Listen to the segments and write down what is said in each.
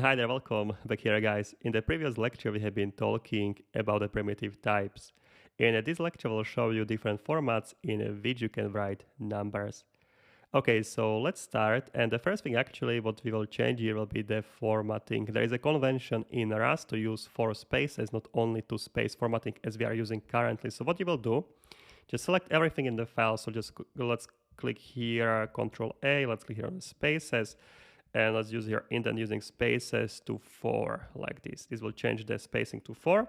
Hi there, welcome back here guys. In the previous lecture we have been talking about the primitive types. In this lecture we'll show you different formats in which you can write numbers. Okay, so let's start, and the first thing actually what we will change here will be the formatting. There is a convention in Rust to use 4 spaces, not only 2 space formatting as we are using currently. So what you will do, just select everything in the file. So just let's click here, Control A, let's click here on the spaces. And let's use here indent using spaces to 4 like this. This will change the spacing to 4.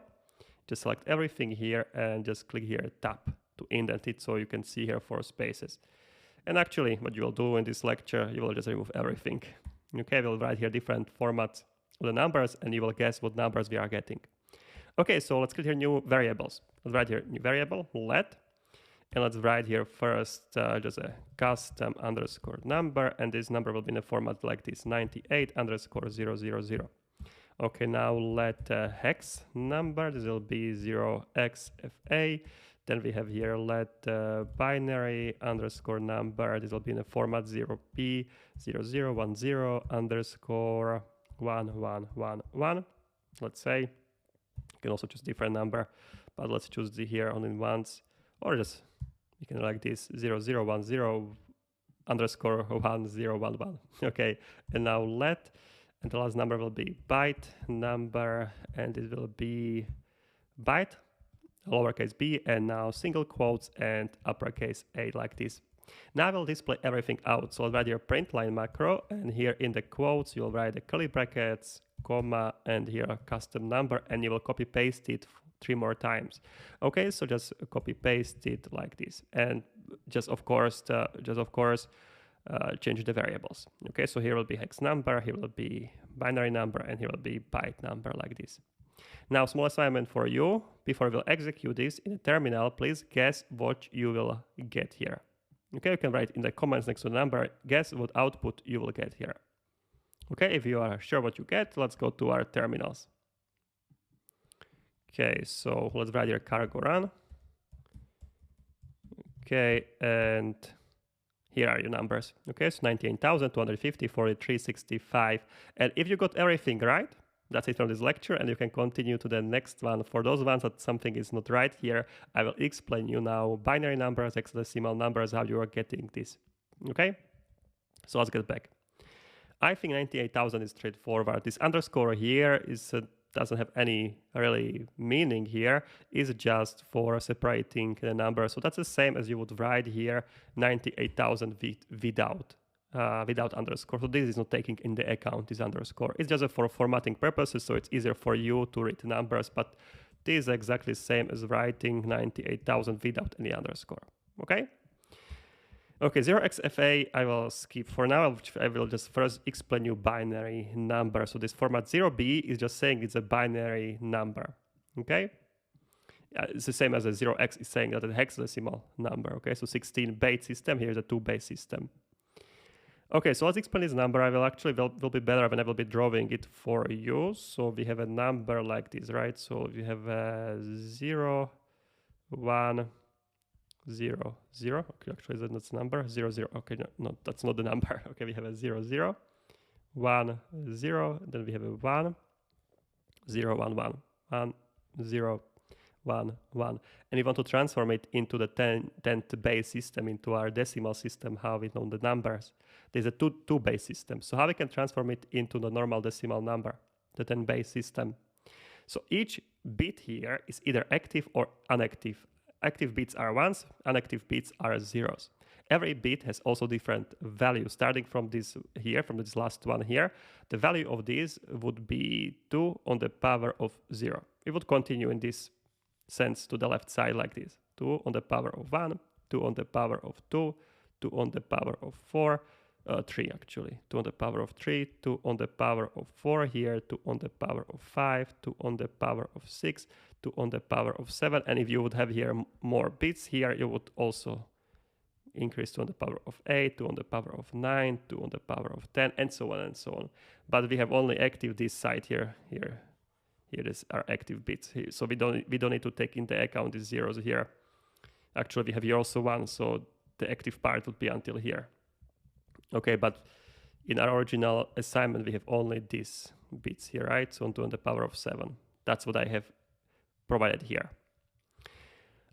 Just select everything here and just click here Tab to indent it so you can see here 4 spaces. And actually what you will do in this lecture, you will just remove everything. Okay, we'll write here different formats of the numbers and you will guess what numbers we are getting. Okay, so let's click here new variables. Let's write here new variable, let. And let's write here first just a custom underscore number, and this number will be in a format like this, 98_000. Okay, now let hex number, this will be 0xFA. Then we have here let binary underscore number, this will be in a format 0p0010_1111. Let's say, you can also choose different number, but let's choose the here only once, or just you can like this 0010_1011. Okay, and now let, and the last number will be byte number, and it will be byte, lowercase b, and now single quotes and uppercase A like this. Now I will display everything out. So I'll write your print line macro, and here in the quotes you'll write the curly brackets, comma, and here a custom number, and you will copy paste it 3 more times. Okay, so just copy paste it like this, and just of course change the variables. Okay, so here will be hex number, here will be binary number, and here will be byte number like this. Now, small assignment for you. Before we'll execute this in a terminal, please guess what you will get here. Okay, you can write in the comments next to the number, guess what output you will get here. Okay, if you are sure what you get, let's go to our terminals. Okay, so let's write your cargo run. Okay, and here are your numbers. Okay, so 98,250, 43, 65. And if you got everything right, that's it from this lecture, and you can continue to the next one. For those ones that something is not right here, I will explain you now binary numbers, hexadecimal numbers, how you are getting this. Okay, so let's get back. I think 98,000 is straightforward. This underscore here is doesn't have any really meaning here. It's just for separating the number. So that's the same as you would write here 98,000 without underscore. So this is not taking in the account this underscore. It's just for formatting purposes, so it's easier for you to read numbers, but this is exactly the same as writing 98,000 without any underscore. Okay? Okay, 0xFA I will skip for now. I will just first explain you binary number. So this format 0b is just saying it's a binary number. Okay? It's the same as a 0x is saying that it's a hexadecimal number. Okay, so 16-base system, here's a 2-base system. Okay, so let's explain this number. I will actually will be better when I will be drawing it for you. So we have a number like this, right? So we have a 0, 1, 0, 0. Okay, actually that's the number. 0, 0. Okay, no, that's not the number. Okay, we have a 0, 0, 1, 0. Then we have a 1, 0, 1, 1, 1, 0, 1, 1. And we want to transform it into the 10th base system, into our decimal system, how we know the numbers. There's a two base system. So how we can transform it into the normal decimal number, the 10 base system. So each bit here is either active or inactive. Active bits are ones, inactive bits are zeros. Every bit has also different values. Starting from this here, from this last one here, the value of this would be 2 on the power of 0. It would continue in this sense to the left side like this. 2 on the power of 1, 2 on the power of 2, 2 on the power of 4, 3 actually. 2 on the power of 3, 2 on the power of 4 here, 2 on the power of 5, 2 on the power of 6, 2 on the power of 7. And if you would have here more bits here, you would also increase 2 on the power of 8, 2 on the power of 9, 2 on the power of 10, and so on and so on. But we have only active this side here. Here is our active bits here. So we don't need to take into account these zeros here. Actually, we have here also 1, so the active part would be until here. Okay, but in our original assignment, we have only this bits here, right? So 2 to the power of 7. That's what I have provided here.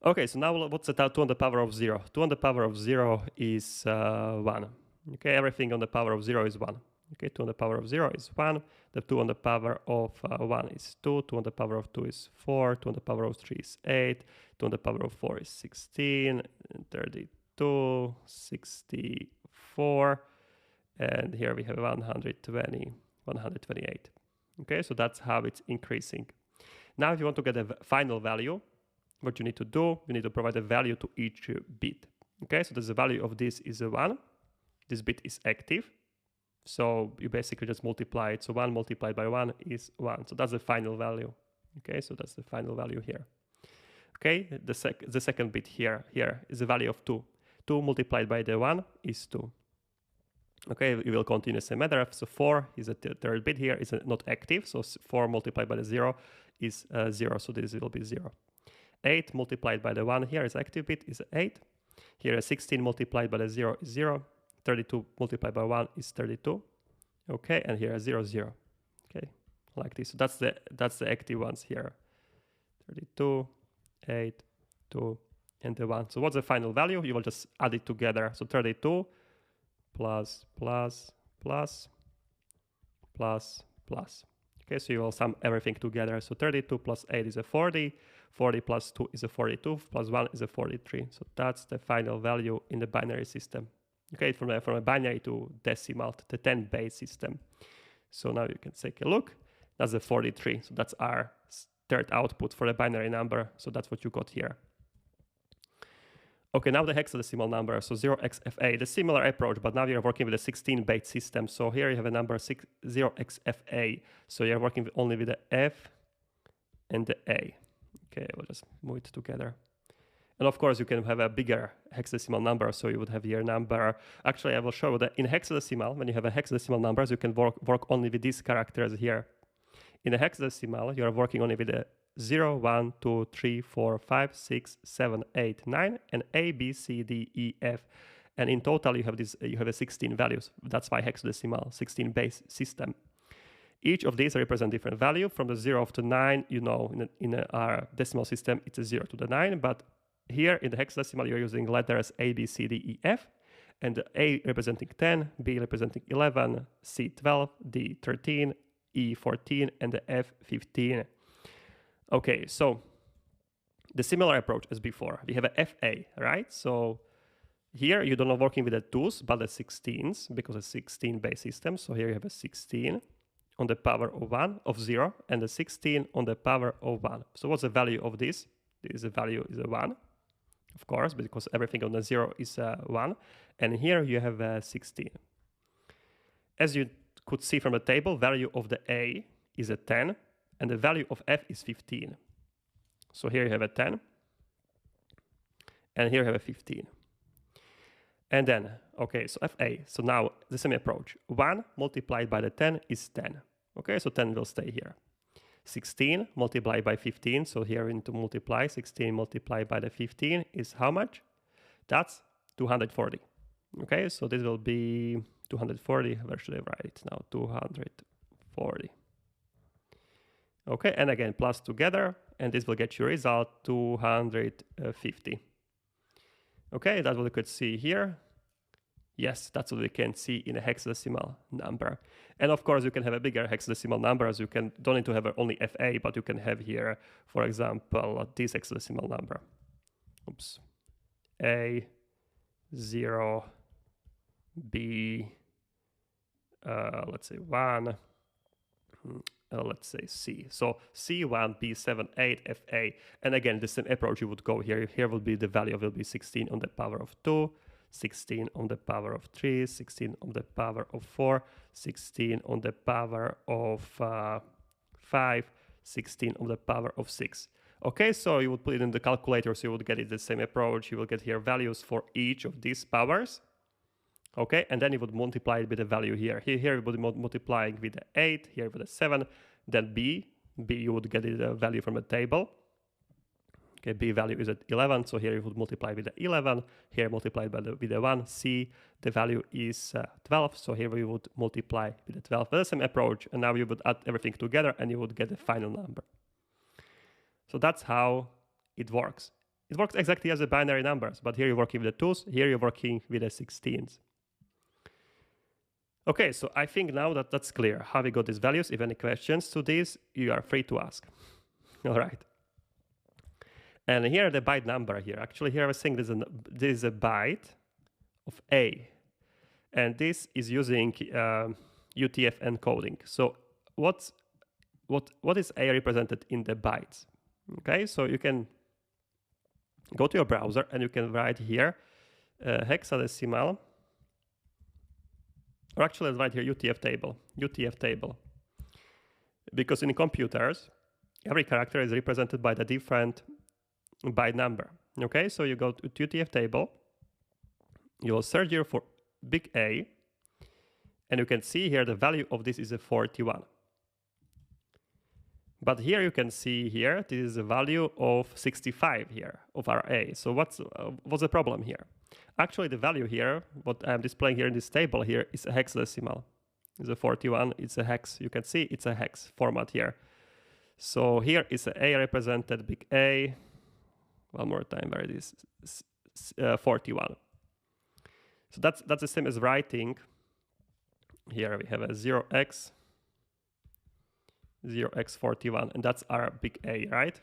Okay, so now what's the 2 to the power of 0? 2 to the power of 0 is 1. Okay, everything on the power of 0 is 1. Okay, 2 to the power of 0 is 1. The 2 on the power of 1 is 2. 2 on the power of 2 is 4. 2 on the power of 3 is 8. 2 on the power of 4 is 16. 32, 64. And here we have 120, 128. Okay, so that's how it's increasing. Now, if you want to get a final value, what you need to do, you need to provide a value to each bit. Okay, so the value of this is a 1. This bit is active. So you basically just multiply it. So 1 multiplied by 1 is 1. So that's the final value. Okay, so that's the final value here. Okay, the second bit here is the value of 2. 2 multiplied by the 1 is 2. Okay, we will continue the same matter. So 4 is a third bit here, is not active. So 4 multiplied by the 0 is 0. So this will be 0. 8 multiplied by the 1 here is active bit is 8. Here 16 multiplied by the 0 is 0. 32 multiplied by 1 is 32. Okay, and here 0, 0. Okay, like this. So that's the active ones here. 32, 8, 2, and the 1. So what's the final value? You will just add it together. So 32 plus, plus, plus, plus, plus. Okay, so you will sum everything together. So 32 plus 8 is a 40. 40 plus 2 is a 42. Plus 1 is a 43. So that's the final value in the binary system. Okay, from a binary to decimal, to the 10-base system. So now you can take a look. That's the 43. So that's our third output for a binary number. So that's what you got here. Okay, now the hexadecimal number, so 0xFA, the similar approach, but now you're working with a 16-base system. So here you have a number 0xFA. So you're working only with the F and the A. Okay, we'll just move it together. And of course, you can have a bigger hexadecimal number. So you would have your number. Actually, I will show you that in hexadecimal, when you have a hexadecimal numbers, you can work only with these characters here. In a hexadecimal, you're working only with a 0, 1, 2, 3, 4, 5, 6, 7, 8, 9, and A, B, C, D, E, F. And in total, you have a 16 values. That's why hexadecimal, 16-base system. Each of these represent different value. From the 0 to 9, you know, in our decimal system, it's a 0 to the 9. But here in the hexadecimal, you're using letters A, B, C, D, E, F. And the A representing 10, B representing 11, C 12, D 13, E 14, and the F 15. Okay, so the similar approach as before. We have a FA, right? So here you don't know working with the 2s, but the 16s, because it's 16-base system. So here you have a 16 on the power of 1, of 0, and the 16 on the power of 1. So what's the value of this? This value is a 1, of course, because everything on the 0 is 1. And here you have a 16. As you could see from the table, value of the A is a 10, and the value of F is 15. So here you have a 10, and here you have a 15. And then, okay, so FA, so now the same approach. 1 multiplied by the 10 is 10. Okay, so 10 will stay here. 16 multiplied by 15, so here we need to multiply. 16 multiplied by the 15 is how much? That's 240. Okay, so this will be 240. Where should I write it now? 240. Okay, and again, plus together, and this will get you result 250. Okay, that's what we could see here. Yes, that's what we can see in a hexadecimal number. And of course, you can have a bigger hexadecimal numbers. You don't need to have only FA, but you can have here, for example, this hexadecimal number. Oops. A, 0, B, let's say 1, let's say C. So C1, B7, 8, FA. And again, the same approach you would go here. Here will be the value will be 16 on the power of 2, 16 on the power of 3, 16 on the power of 4, 16 on the power of 5, 16 on the power of 6. Okay, so you would put it in the calculator, so you would get it the same approach. You will get here values for each of these powers. Okay, and then you would multiply it with the value here. Here you would be multiplying with the 8, here with the 7, then B you would get it a value from the table. Okay, B value is at 11, so here you would multiply with the 11, here multiplied by with the 1. C, the value is 12, so here we would multiply with the 12. That's the same approach, and now you would add everything together and you would get the final number. So that's how it works. It works exactly as the binary numbers, but here you're working with the 2s, here you're working with the 16s. Okay, so I think now that that's clear how we got these values. If any questions to this, you are free to ask. All right. And here the byte number here. Actually, here I was saying this is a byte of A. And this is using UTF encoding. So what is A represented in the bytes? Okay, so you can go to your browser and you can write here hexadecimal, or actually let's write here UTF table. Because in computers, every character is represented by the different byte number. Okay, so you go to UTF table, you will search here for big A, and you can see here the value of this is a 41. But here you can see here, this is a value of 65 here of our A. So what's the problem here? Actually, the value here, what I'm displaying here in this table here, is a hexadecimal. It's a 41, it's a hex. You can see it's a hex format here. So here is A represented big A. One more time, where it is 41. So that's the same as writing. Here we have a 0x41, and that's our big A, right?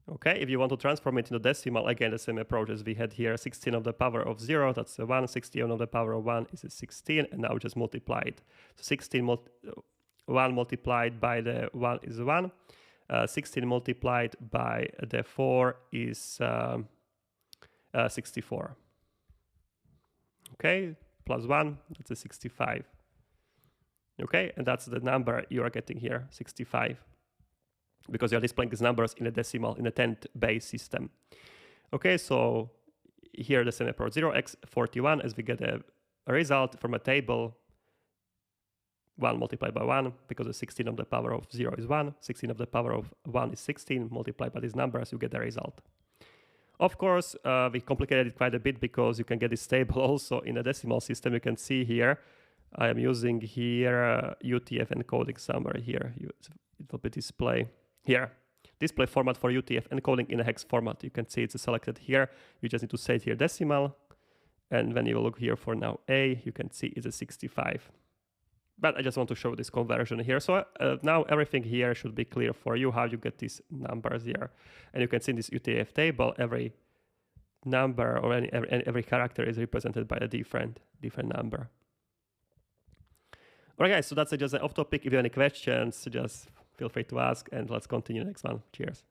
Okay, if you want to transform it into decimal, again, the same approach as we had here, 16 of the power of 0, that's a 1, 16 of the power of 1 is a 16, and now just multiply it. So 1 multiplied by the 1 is 1, 16 multiplied by the 4 is 64. Okay, plus 1, that's a 65. Okay, and that's the number you are getting here, 65. Because you're displaying these numbers in a decimal, in a 10th base system. Okay, so here the same approach, 0x41, as we get a result from a table, 1 multiplied by 1, because the 16 of the power of 0 is 1, 16 of the power of 1 is 16, multiplied by these numbers, you get the result. Of course, we complicated it quite a bit because you can get this table also in a decimal system. You can see here, I am using here UTF encoding somewhere here. It will be display here. Display format for UTF encoding in a hex format. You can see it's selected here. You just need to say it here decimal. And when you look here for now A, you can see it's a 65. But I just want to show this conversion here. So now everything here should be clear for you how you get these numbers here. And you can see in this UTF table, every number or every character is represented by a different number. All right, guys, so that's just off topic. If you have any questions, just feel free to ask, and let's continue next one. Cheers.